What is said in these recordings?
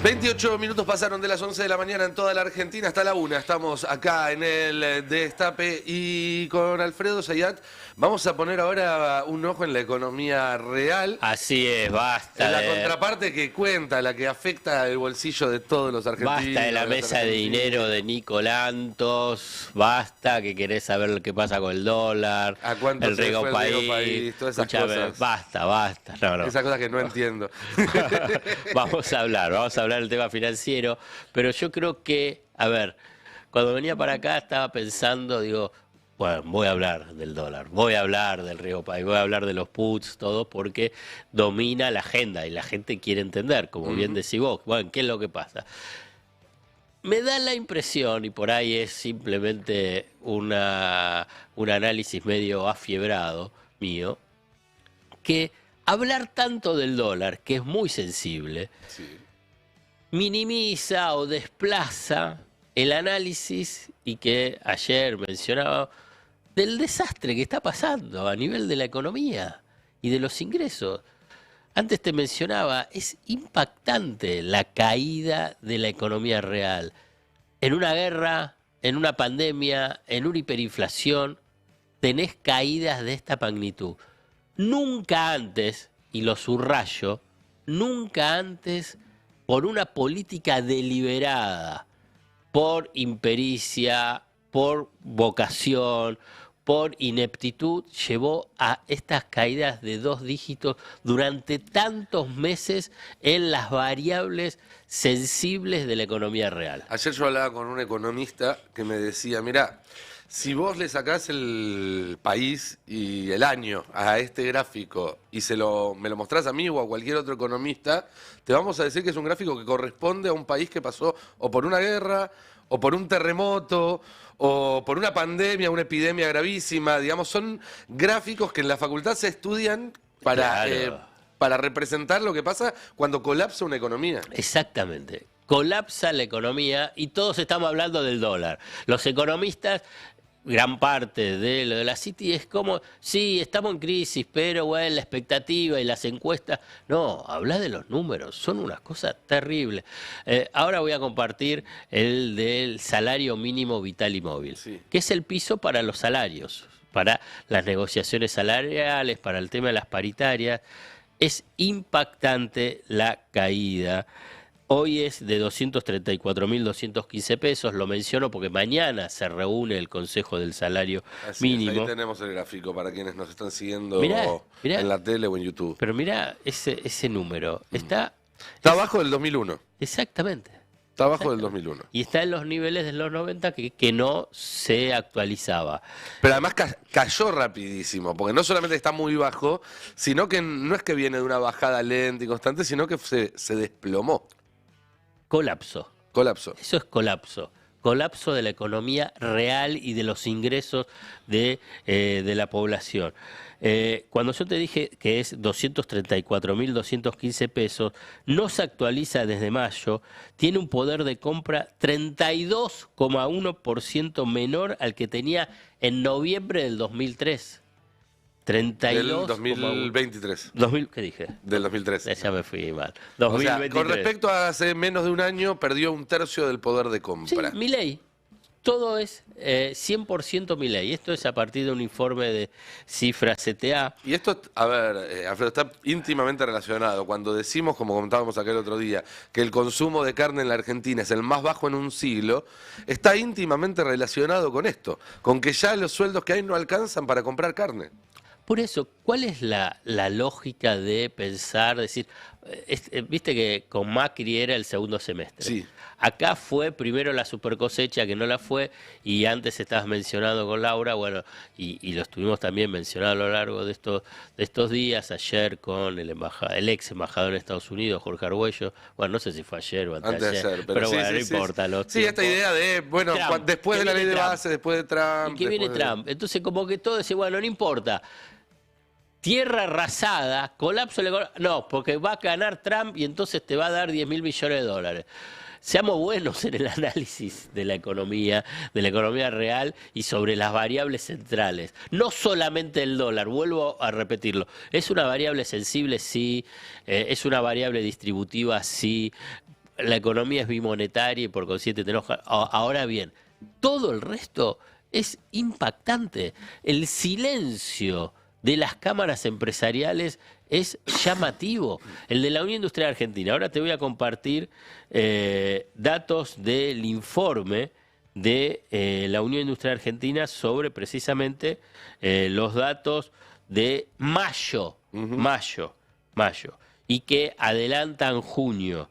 28 minutos pasaron de las 11 de la mañana en toda la Argentina hasta la 1. Estamos acá en el Destape y con Alfredo Zayat vamos a poner ahora un ojo en la economía real. Así es, basta. En la contraparte que cuenta, la que afecta el bolsillo de todos los argentinos. Basta de la mesa de dinero de Nico Lantos, basta que querés saber lo que pasa con el dólar, ¿A cuánto el se Riego fue el Riego País, País? Todas esas cosas. Basta. No. Esas cosas que no entiendo. Vamos a hablar del tema financiero, pero yo creo que, a ver, cuando venía para acá estaba pensando, digo, bueno, voy a hablar del dólar, voy a hablar del Riego País, voy a hablar de los puts, todo, porque domina la agenda y la gente quiere entender, como bien decís vos, bueno, ¿qué es lo que pasa? Me da la impresión, y por ahí es simplemente un análisis medio afiebrado mío, que hablar tanto del dólar, que es muy sensible, Sí. minimiza o desplaza el análisis, y que ayer mencionaba, del desastre que está pasando a nivel de la economía y de los ingresos. Antes te mencionaba, es impactante la caída de la economía real. En una guerra, en una pandemia, en una hiperinflación, tenés caídas de esta magnitud. Nunca antes, y lo subrayo, nunca antes, por una política deliberada, por impericia, por vocación, por ineptitud, llevó a estas caídas de 2 dígitos durante tantos meses en las variables sensibles de la economía real. Ayer yo hablaba con un economista que me decía, mirá, si vos le sacás el país y el año a este gráfico y me lo mostrás a mí o a cualquier otro economista, te vamos a decir que es un gráfico que corresponde a un país que pasó o por una guerra, o por un terremoto, o por una pandemia, una epidemia gravísima. Digamos, son gráficos que en la facultad se estudian para representar lo que pasa cuando colapsa una economía. Exactamente. Colapsa la economía y todos estamos hablando del dólar. Los economistas, gran parte de lo de la City es como, sí, estamos en crisis, pero bueno, la expectativa y las encuestas. No, habla de los números, son unas cosas terribles. Ahora voy a compartir el del salario mínimo vital y móvil, Sí. que es el piso para los salarios, para las negociaciones salariales, para el tema de las paritarias. Es impactante la caída. Hoy es de 234.215 pesos, lo menciono porque mañana se reúne el Consejo del Salario Así Mínimo. es, ahí tenemos el gráfico para quienes nos están siguiendo Mirá. en la tele o en YouTube. Pero mirá ese número, Está abajo del 2001. exactamente. Está abajo del 2001. Y está en los niveles de los 90 que no se actualizaba. Pero además cayó rapidísimo, porque no solamente está muy bajo, sino que no es que viene de una bajada lenta y constante, sino que se desplomó, Colapso. colapsó. Eso es colapso. Colapso de la economía real y de los ingresos de la población. Cuando yo te dije que es 234.215 pesos, no se actualiza desde mayo, tiene un poder de compra 32,1% menor al que tenía en noviembre del 2003. 32, Del 2023. 2000, ¿qué dije? Del 2003. Ya me fui mal. O sea, 2023. con respecto a hace menos de un año, perdió 1/3 del poder de Sí, compra. Milei. Todo es 100% Milei. Esto es a partir de un informe de cifras CTA. Y esto, a ver, Alfredo, está íntimamente relacionado. Cuando decimos, como comentábamos acá el otro día, que el consumo de carne en la Argentina es el más bajo en un siglo, está íntimamente relacionado con esto, con que ya los sueldos que hay no alcanzan para comprar carne. Por eso, ¿cuál es la lógica de pensar, decir, viste que con Macri era el segundo semestre? Sí. Acá fue primero la super cosecha, que no la fue, y antes estabas mencionando con Laura, bueno, y lo estuvimos también mencionando a lo largo de estos días, ayer con el ex embajador en Estados Unidos, Jorge Argüello, bueno, no sé si fue ayer o antes de ayer, pero sí, bueno, no sí, importa. Sí, esta idea de, bueno, Trump, después de la ley de base, después de Trump. Y que viene después de- Trump. Entonces, como que todo dice, bueno, no importa. Tierra arrasada, colapso de la economía. No, porque va a ganar Trump y entonces te va a dar 10.000 millones de dólares. Seamos buenos en el análisis de la economía real y sobre las variables centrales. No solamente el dólar, vuelvo a repetirlo. Es una variable sensible, sí. Es una variable distributiva, sí. la economía es bimonetaria y por consiguiente tenemos... Ahora bien, todo el resto es impactante. El silencio de las cámaras empresariales es llamativo. El de la Unión Industrial Argentina. Ahora te voy a compartir datos del informe de la Unión Industrial Argentina sobre precisamente los datos de mayo, y que adelantan junio.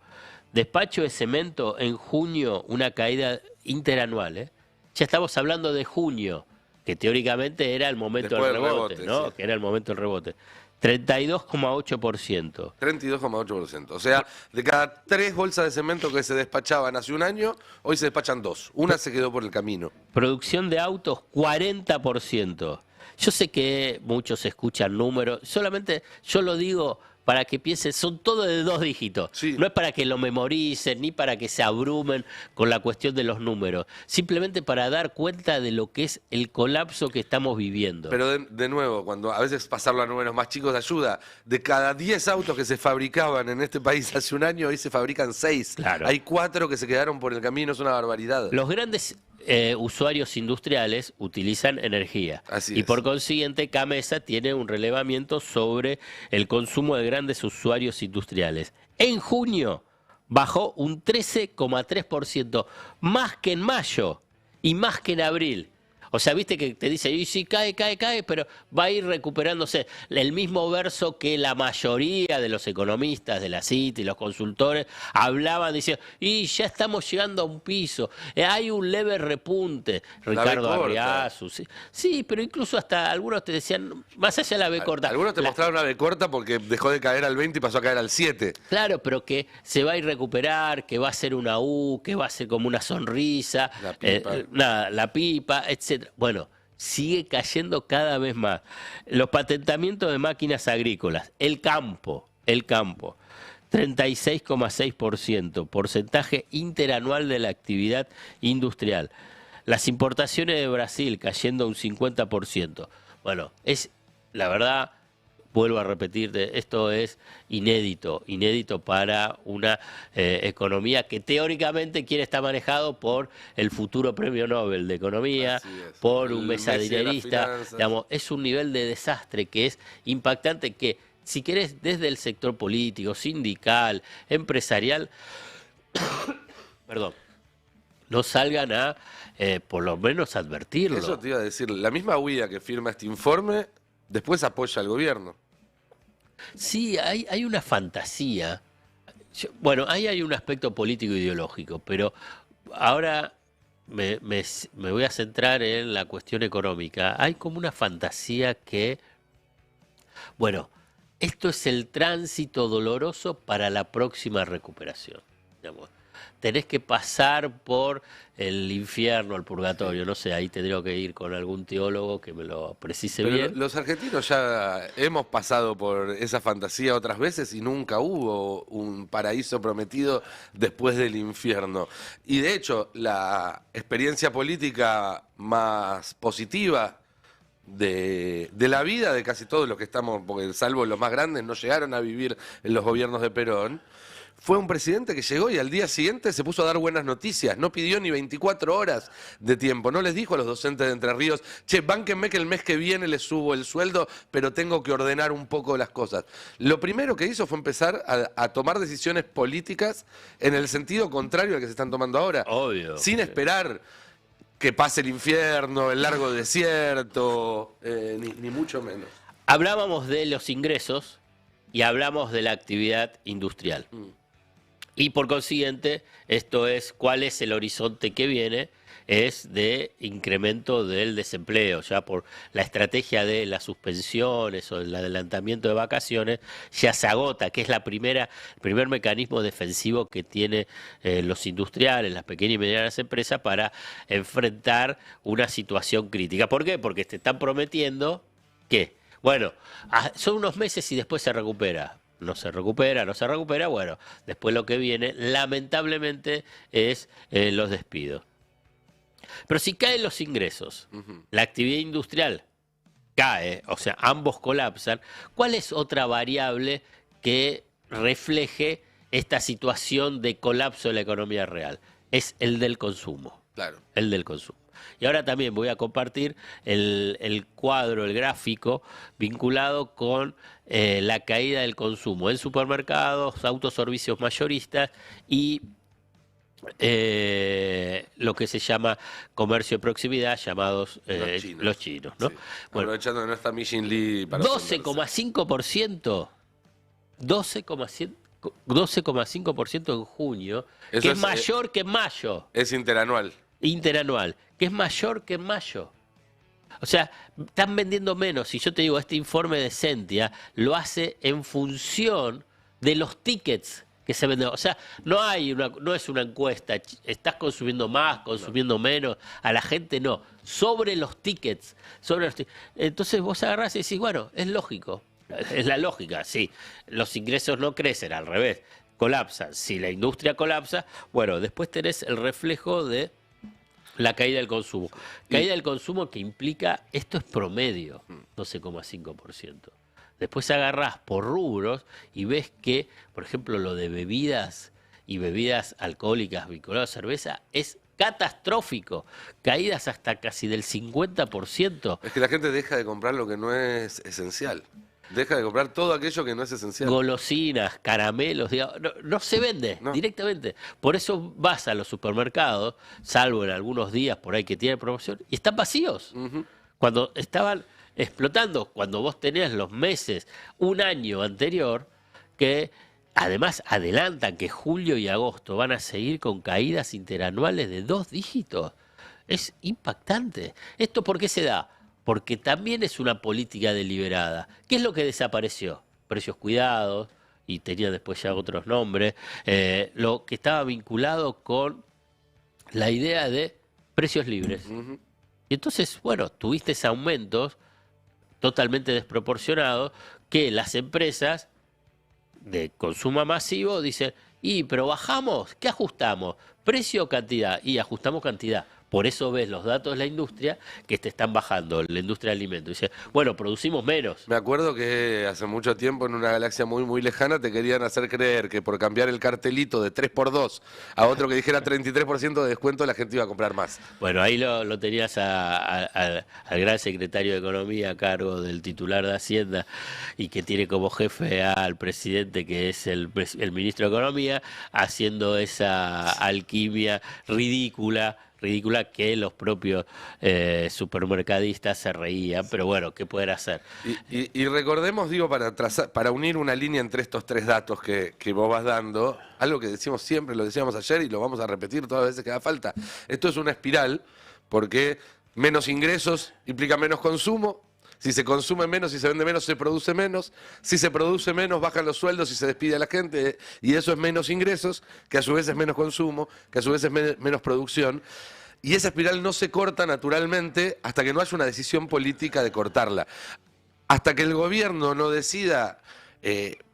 Despacho de cemento en junio, una caída interanual, ¿eh? Ya estamos hablando de junio, que teóricamente era el momento Después del rebote, ¿no? sí. Que era el momento del rebote. 32,8%. 32,8%. O sea, de cada 3 bolsas de cemento que se despachaban hace un año, hoy se despachan 2. Una se quedó por el camino. Producción de autos, 40%. Yo sé que muchos escuchan números, solamente yo lo digo para que piensen, son todos de 2 dígitos. Sí. No es para que lo memoricen, ni para que se abrumen con la cuestión de los números. Simplemente para dar cuenta de lo que es el colapso que estamos viviendo. Pero de nuevo, cuando a veces pasarlo a números más chicos ayuda. De cada 10 autos que se fabricaban en este país hace un año, hoy se fabrican 6. Claro. Hay 4 que se quedaron por el camino, es una barbaridad. Los grandes usuarios industriales utilizan energía. Así y es. por consiguiente, CAMESA tiene un relevamiento sobre el consumo de grandes usuarios industriales. En junio bajó un 13,3%, más que en mayo y más que en abril. O sea, viste que te dice, y sí, cae, pero va a ir recuperándose. El mismo verso que la mayoría de los economistas de la CIT y los consultores hablaban, diciendo, y ya estamos llegando a un piso, hay un leve repunte. Ricardo Arriazu. Sí, pero incluso hasta algunos te decían, más allá de la B corta. Algunos te mostraron una B corta porque dejó de caer al 20 y pasó a caer al 7. Claro, pero que se va a ir recuperar, que va a ser una U, que va a ser como una sonrisa, la pipa, etc. Bueno, sigue cayendo cada vez más. Los patentamientos de máquinas agrícolas, el campo, 36,6%, porcentaje interanual de la actividad industrial. Las importaciones de Brasil cayendo un 50%. Bueno, es la verdad... Vuelvo a repetirte, esto es inédito para una economía que teóricamente quiere estar manejado por el futuro premio Nobel de Economía, por un mesadinerista. Digamos, es un nivel de desastre que es impactante, que si querés desde el sector político, sindical, empresarial, perdón, no salgan a por lo menos advertirlo. Eso te iba a decir, la misma UIA que firma este informe después apoya al gobierno. Sí, hay una fantasía. Bueno, ahí hay un aspecto político e ideológico, pero ahora me voy a centrar en la cuestión económica. Hay como una fantasía que, bueno, esto es el tránsito doloroso para la próxima recuperación, digamos. Tenés que pasar por el infierno, el purgatorio, no sé, ahí tendría que ir con algún teólogo que me lo precise Pero bien. los argentinos ya hemos pasado por esa fantasía otras veces y nunca hubo un paraíso prometido después del infierno. Y de hecho, la experiencia política más positiva de la vida de casi todos los que estamos, porque salvo los más grandes no llegaron a vivir en los gobiernos de Perón, fue un presidente que llegó y al día siguiente se puso a dar buenas noticias, no pidió ni 24 horas de tiempo, no les dijo a los docentes de Entre Ríos, che, bánquenme que el mes que viene les subo el sueldo, pero tengo que ordenar un poco las cosas. Lo primero que hizo fue empezar a tomar decisiones políticas en el sentido contrario al que se están tomando ahora. Obvio. Sin esperar que pase el infierno, el largo desierto, ni mucho menos. Hablábamos de los ingresos y hablamos de la actividad industrial. Y por consiguiente, esto es cuál es el horizonte que viene, es de incremento del desempleo, ya por la estrategia de las suspensiones o el adelantamiento de vacaciones, ya se agota, que es el primer mecanismo defensivo que tienen los industriales, las pequeñas y medianas empresas para enfrentar una situación crítica. ¿Por qué? Porque te están prometiendo que, bueno, son unos meses y después se recupera. No se recupera, bueno, después lo que viene, lamentablemente, es los despidos. Pero si caen los ingresos, la actividad industrial cae, o sea, ambos colapsan, ¿cuál es otra variable que refleje esta situación de colapso de la economía real. Es el del consumo. Claro. El del consumo. Y ahora también voy a compartir el cuadro, el gráfico, vinculado con la caída del consumo en supermercados, autoservicios mayoristas y lo que se llama comercio de proximidad, llamados los chinos, ¿no? Sí. Bueno, Aprovechando que no está Michelin Lee para 12,5%, 12,5% en junio, Eso que es es, mayor que en mayo. Es interanual. Interanual, que es mayor que en mayo. O sea, están vendiendo menos. Y yo te digo, este informe de Sentia lo hace en función de los tickets que se venden. O sea, no es una encuesta. ¿Estás consumiendo más, consumiendo menos? A la gente no. Sobre los tickets. Entonces vos agarrás y decís, bueno, es lógico. Es la lógica, sí. Los ingresos no crecen, al revés. Colapsan. Si la industria colapsa, bueno, después tenés el reflejo de la caída del consumo. Caída del consumo que implica, esto es promedio, 12,5%. Después agarrás por rubros y ves que, por ejemplo, lo de bebidas y bebidas alcohólicas vinculadas a cerveza es catastrófico. Caídas hasta casi del 50%. Es que la gente deja de comprar lo que no es esencial. Deja de comprar todo aquello que no es esencial. Golosinas, caramelos, digamos, no se vende directamente. Por eso vas a los supermercados, salvo en algunos días por ahí que tienen promoción, y están vacíos. Cuando estaban explotando, cuando vos tenías los meses, un año anterior, que además adelantan que julio y agosto van a seguir con caídas interanuales de 2 dígitos. Es impactante. ¿Esto por qué se da? Porque también es una política deliberada. ¿Qué es lo que desapareció? Precios cuidados, y tenía después ya otros nombres, lo que estaba vinculado con la idea de precios libres. Y entonces, bueno, tuviste aumentos totalmente desproporcionados que las empresas de consumo masivo dicen, pero bajamos, ¿qué ajustamos? Precio o cantidad, y ajustamos cantidad. Por eso ves los datos de la industria que te están bajando, la industria de alimentos. Dice, bueno, producimos menos. Me acuerdo que hace mucho tiempo en una galaxia muy, muy lejana te querían hacer creer que por cambiar el cartelito de 3x2 a otro que dijera 33% de descuento la gente iba a comprar más. Bueno, ahí lo tenías al gran secretario de Economía a cargo del titular de Hacienda y que tiene como jefe al presidente que es el ministro de Economía haciendo esa alquimia ridícula que los propios supermercadistas se reían, pero bueno, ¿qué poder hacer? Y recordemos, digo, para unir una línea entre estos 3 datos que vos vas dando, algo que decimos siempre, lo decíamos ayer y lo vamos a repetir todas las veces que haga falta. Esto es una espiral, porque menos ingresos implica menos consumo. Si se consume menos, si se vende menos, se produce menos. Si se produce menos, bajan los sueldos y se despide a la gente. Y eso es menos ingresos, que a su vez es menos consumo, que a su vez es menos producción. Y esa espiral no se corta naturalmente hasta que no haya una decisión política de cortarla. Hasta que el gobierno no decida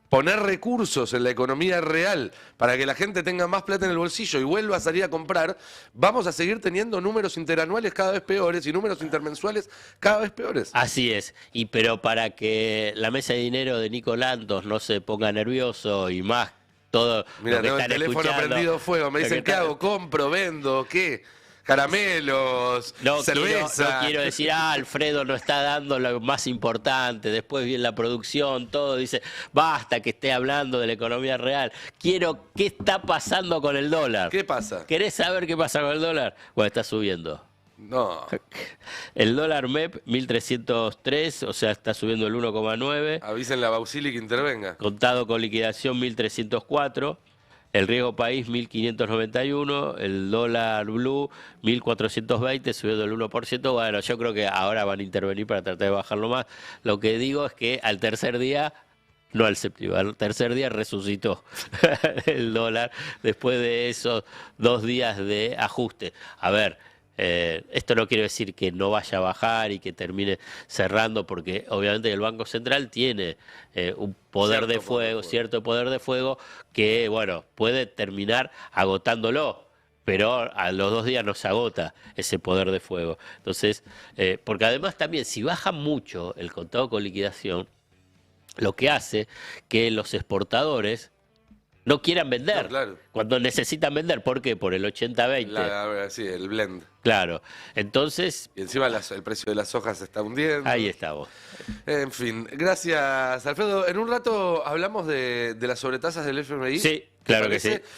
poner recursos en la economía real para que la gente tenga más plata en el bolsillo y vuelva a salir a comprar, vamos a seguir teniendo números interanuales cada vez peores y números intermensuales cada vez peores. Así es, pero para que la mesa de dinero de Nico Lantos no se ponga nervioso y más todo Mira, lo que tengo el están teléfono escuchando, prendido fuego, me dicen, ¿qué hago? ¿Compro? ¿Vendo? ¿Qué? Caramelos, cerveza. No quiero decir, Alfredo no está dando lo más importante, después viene la producción, todo, dice, basta que esté hablando de la economía real. ¿Qué está pasando con el dólar? ¿Qué pasa? ¿Querés saber qué pasa con el dólar? Bueno, está subiendo. No. El dólar MEP 1303, o sea, está subiendo el 1,9. Avísenle a Bausili que intervenga. Contado con liquidación 1304. El riesgo país 1591, el dólar blue 1420, subiendo el 1%. Bueno, yo creo que ahora van a intervenir para tratar de bajarlo más. Lo que digo es que al tercer día, no al séptimo, al tercer día resucitó el dólar después de esos 2 días de ajuste. A ver, esto no quiere decir que no vaya a bajar y que termine cerrando, porque obviamente el Banco Central tiene un poder de fuego, cierto poder de fuego, que bueno, puede terminar agotándolo, pero a los 2 días no se agota ese poder de fuego. Entonces, porque además también si baja mucho el contado con liquidación, lo que hace que los exportadores no quieran vender. No, claro. Cuando necesitan vender, ¿por qué? Por el 80-20. Sí, el blend. Claro. Entonces, Y encima el precio de las hojas se está hundiendo. ahí estamos. En fin, gracias, Alfredo. En un rato hablamos de las sobretasas del FMI. Sí, ¿Te claro que parece? sí.